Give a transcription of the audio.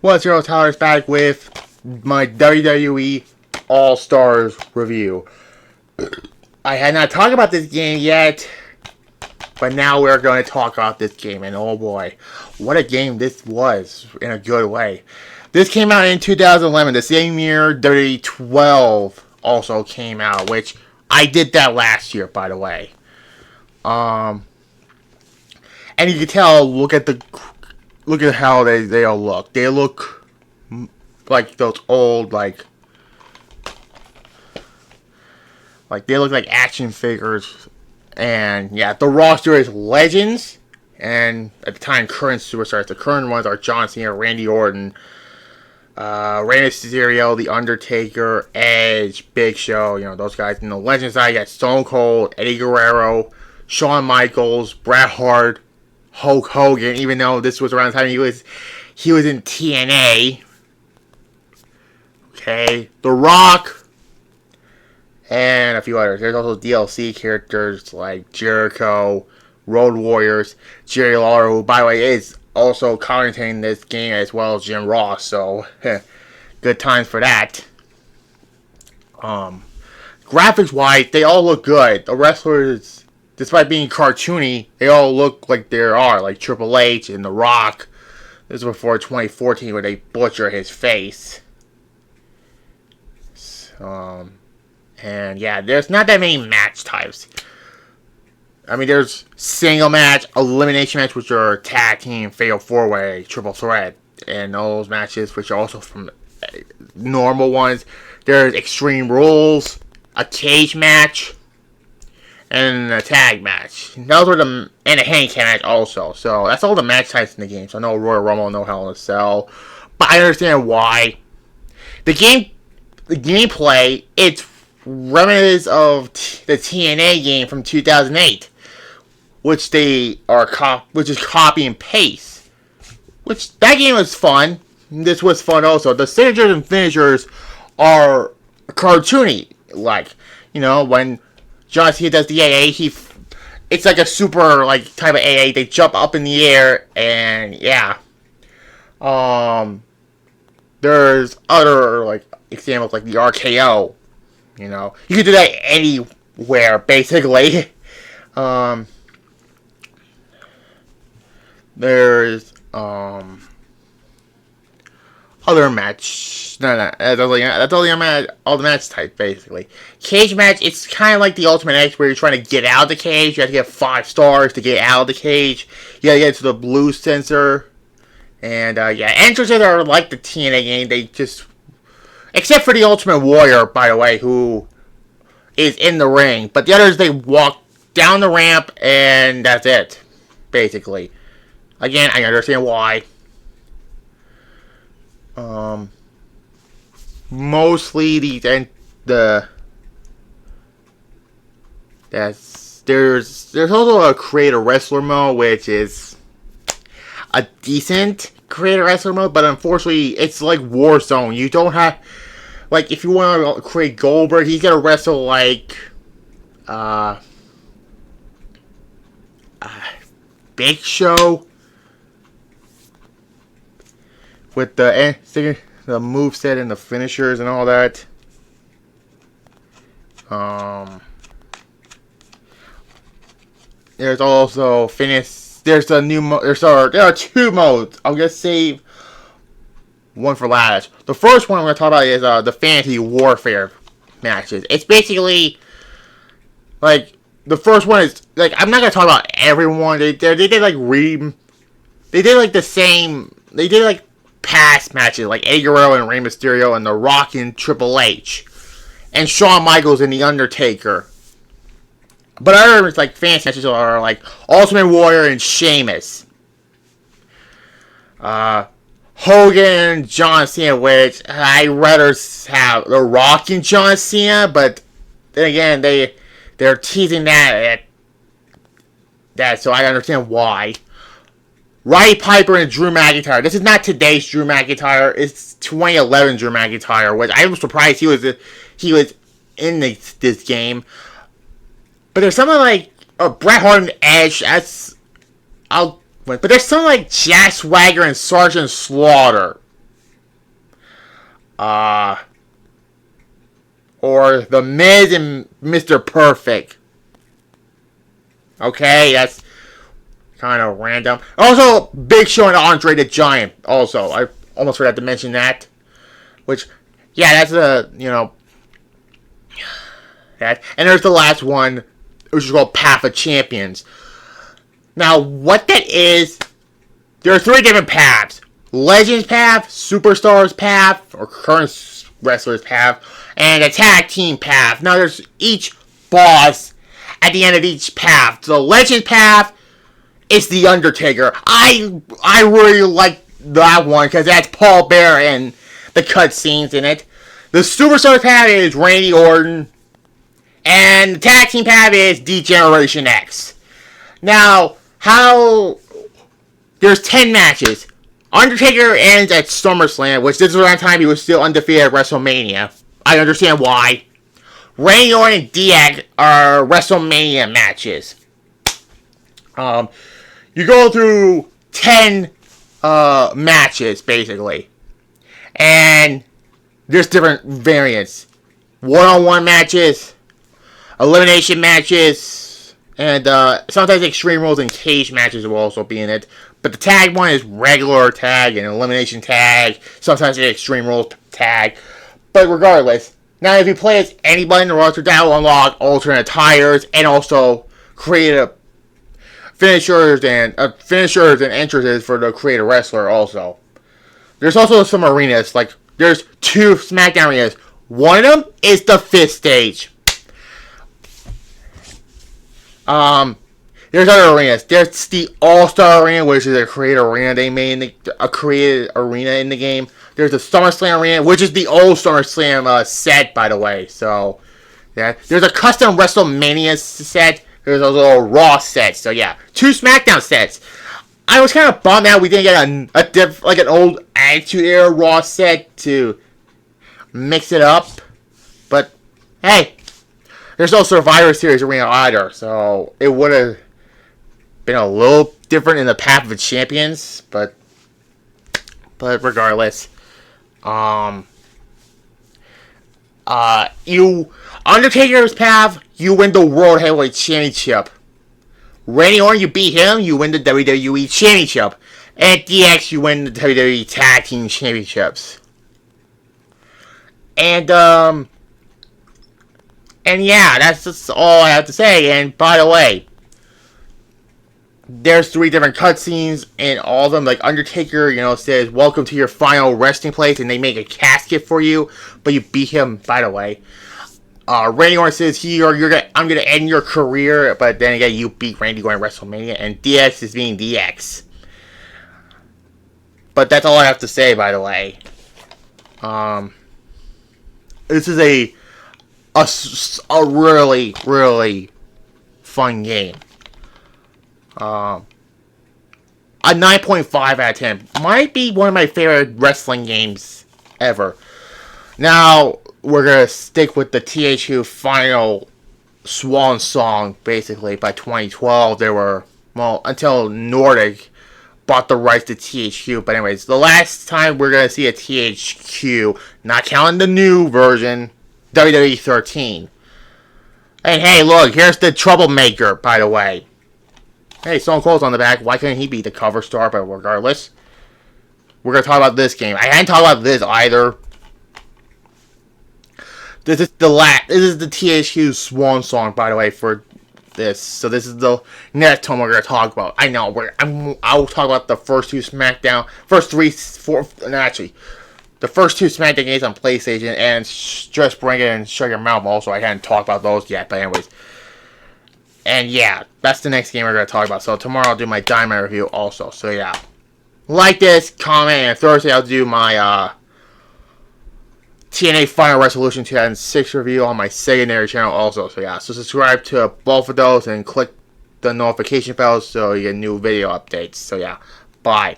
What's your Tyler's back with my WWE All Stars review. I had not talked about this game yet, but now we're going to talk about this game, and oh boy, what a game this was in a good way. This came out in 2011, the same year WWE 12 also came out, which I did that last year, by the way. And you can tell, look at how they all look. They look like those old, like they look like action figures. And yeah, the roster is legends, and at the time, current superstars. The current ones are John Cena, Randy Orton, Rey Mysterio, The Undertaker, Edge, Big Show. You know, those guys. In the legends side, you got Stone Cold, Eddie Guerrero, Shawn Michaels, Bret Hart, Hulk Hogan. Even though this was around the time he was in TNA. Okay, The Rock, and a few others. There's also DLC characters like Jericho, Road Warriors, Jerry Lawler, who, by the way, is also commentating this game, as well as Jim Ross. So, good times for that. Graphics-wise, they all look good. The wrestlers, despite being cartoony, they all look like they are, like Triple H and The Rock. This was before 2014, where they butcher his face. And yeah, there's not that many match types. I mean, there's single match, elimination match, which are tag team, fatal 4-way, triple threat, and those matches, which are also from normal ones. There's extreme rules, a cage match, and a tag match. Those are and a handicap match also. So that's all the match types in the game. So no Royal Rumble, no Hell in a Cell, but I understand why. The gameplay, it's remnants of the TNA game from 2008, which is copy and paste. Which that game was fun. This was fun also. The signatures and finishers are cartoony, like, you know, when John Cena does the AA, it's like a super type of AA. They jump up in the air, and yeah. There's other examples like the RKO. You know, you can do that anywhere basically. There's other match. That's all the match type basically. Cage match. It's kind of like the Ultimate X, where you're trying to get out of the cage. You have to get 5 stars to get out of the cage. You gotta get to the blue sensor. And yeah, entrances are like the TNA game. They just, except for the Ultimate Warrior, by the way, who is in the ring. But the others, they walk down the ramp, and that's it, basically. Again, I understand why. Mostly there's also a creator wrestler mode, which is a decent creator wrestler mode, but unfortunately, it's like Warzone. You don't have, if you want to create Goldberg, he's gonna wrestle Big Show with the moveset and the finishers and all that. There's also There's a new there are 2 modes. I'm gonna save one for last. The first one I'm gonna talk about is the Fantasy Warfare matches. It's basically the first one is I'm not gonna talk about everyone. They did past matches like Eddie Guerrero and Rey Mysterio and The Rock and Triple H and Shawn Michaels and The Undertaker. But other fantasy matches are Ultimate Warrior and Sheamus. Hogan, John Cena, which I'd rather have The Rock and John Cena, but then again, they're teasing that, so I understand why. Roddy Piper and Drew McIntyre. This is not today's Drew McIntyre. It's 2011 Drew McIntyre, which I was surprised he was in this game. But there's something like Bret Hart and Edge. But there's something like Jack Swagger and Sergeant Slaughter. Uh, or The Miz and Mr. Perfect. Okay, that's kind of random. Also, Big Show and Andre the Giant. Also, I almost forgot to mention that. Which, yeah, that's that. And there's the last one, which is called Path of Champions. Now, what that is, there are 3 different paths. Legends path, Superstars path, or current wrestlers path, and a tag team path. Now, there's each boss at the end of each path. The Legends path is The Undertaker. I really like that one because that's Paul Bearer and the cutscenes in it. The Superstars path is Randy Orton, and the tag team path is D-Generation X. Now, there's 10 matches. Undertaker ends at SummerSlam, which this is around the time he was still undefeated at WrestleMania. I understand why. Randy Orton and DX are WrestleMania matches. You go through 10 matches, basically. And there's different variants. One-on-one matches, elimination matches, and sometimes Extreme Rules and cage matches will also be in it. But the tag one is regular tag and elimination tag. Sometimes it's Extreme Rules tag. But regardless, now if you play as anybody in the roster, that will unlock alternate attires and also create a finishers and entrances for the creator wrestler also. There's also some arenas, like there's 2 SmackDown arenas. One of them is the 5th stage. There's other arenas. There's the All Star Arena, which is a created arena they made a created arena in the game. There's the SummerSlam Arena, which is the old SummerSlam set, by the way. So, yeah. There's a custom WrestleMania set. There's a little Raw set. So, yeah. 2 SmackDown sets. I was kind of bummed out we didn't get an old Attitude Era Raw set to mix it up. But, hey. There's no Survivor Series arena either. So, it would have been a little different in the Path of the Champions. But regardless. Undertaker's path, you win the World Heavyweight Championship. Randy Orton, you beat him, you win the WWE Championship. And DX, you win the WWE Tag Team Championships. And yeah, that's just all I have to say. And by the way, there's 3 different cutscenes, and all of them, like Undertaker, says, "Welcome to your final resting place," and they make a casket for you, but you beat him, by the way. Randy Orton says, I'm gonna end your career, but then again, you beat Randy Orton at WrestleMania, and DX is being DX. But that's all I have to say, by the way. This is a really, really fun game. A 9.5 out of 10. Might be one of my favorite wrestling games ever. Now, we're going to stick with the THQ final swan song, basically. By 2012, there were, until Nordic bought the rights to THQ. But anyways, the last time we're going to see a THQ, not counting the new version, WWE 13. And hey, look, here's the Troublemaker, by the way. Hey, Stone Cold's on the back. Why couldn't he be the cover star? But regardless, we're going to talk about this game. I hadn't talked about this either. This is the THQ swan song, by the way, for this. So this is the next time we're going to talk about. I know, I'll talk about the first 2 SmackDown, the first 2 SmackDown games on PlayStation, and just bring it and shut your mouth. Also, I hadn't talked about those yet, but anyways. And yeah, that's the next game we're going to talk about. So tomorrow I'll do my Dynamite review also. So yeah. Like this, comment, and Thursday I'll do my TNA Final Resolution 2006 review on my secondary channel also. So yeah, so subscribe to both of those and click the notification bell so you get new video updates. So yeah, bye.